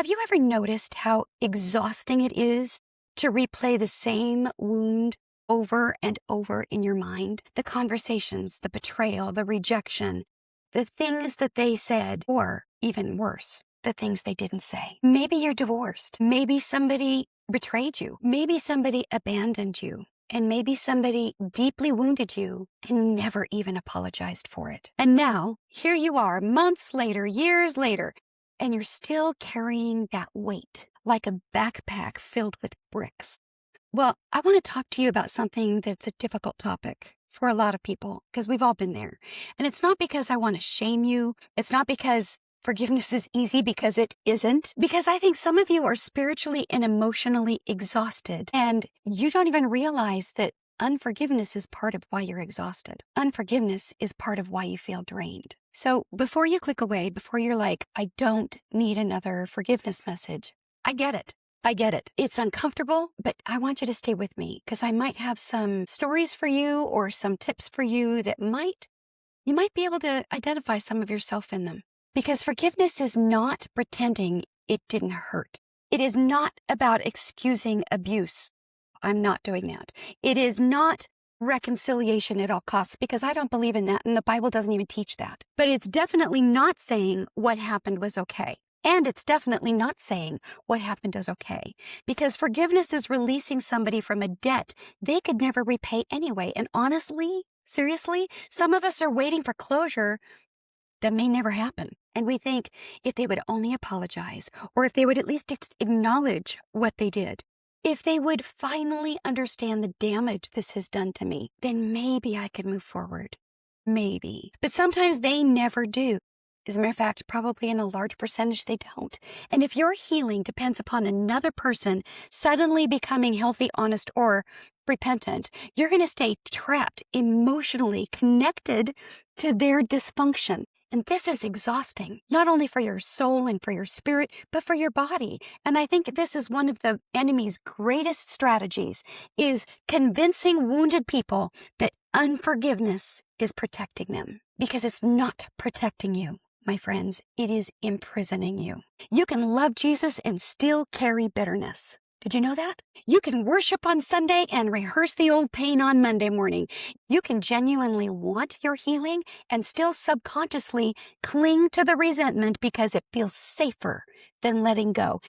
Have you ever noticed how exhausting it is to replay the same wound over and over in your mind? The conversations, the betrayal, the rejection, the things that they said, or even worse, the things they didn't say. Maybe you're divorced. Maybe somebody betrayed you. Maybe somebody abandoned you. And maybe somebody deeply wounded you and never even apologized for it. And now, here you are, months later, years later, and you're still carrying that weight like a backpack filled with bricks. Well, I want to talk to you about something that's a difficult topic for a lot of people, because we've all been there. And it's not because I want to shame you. It's not because forgiveness is easy, because it isn't. Because I think some of you are spiritually and emotionally exhausted, and you don't even realize that unforgiveness is part of why you're exhausted. Unforgiveness is part of why you feel drained. So before you click away, before you're like, I don't need another forgiveness message, I get it. I get it. It's uncomfortable, but I want you to stay with me, because I might have some stories for you or some tips for you that you might be able to identify some of yourself in them. Because forgiveness is not pretending it didn't hurt. It is not about excusing abuse. I'm not doing that. It is not reconciliation at all costs, because I don't believe in that, and the Bible doesn't even teach that. But it's definitely not saying what happened was okay. And it's definitely not saying what happened is okay, because forgiveness is releasing somebody from a debt they could never repay anyway. And honestly, seriously, some of us are waiting for closure that may never happen. And we think if they would only apologize, or if they would at least acknowledge what they did, if they would finally understand the damage this has done to me, then maybe I could move forward. Maybe. But sometimes they never do. As a matter of fact, probably in a large percentage, they don't. And if your healing depends upon another person suddenly becoming healthy, honest, or repentant, you're going to stay trapped, emotionally connected to their dysfunction. And this is exhausting, not only for your soul and for your spirit, but for your body. And I think this is one of the enemy's greatest strategies, is convincing wounded people that unforgiveness is protecting them, because it's not protecting you. My friends, it is imprisoning you. You can love Jesus and still carry bitterness. Did you know that? You can worship on Sunday and rehearse the old pain on Monday morning. You can genuinely want your healing and still subconsciously cling to the resentment because it feels safer than letting go.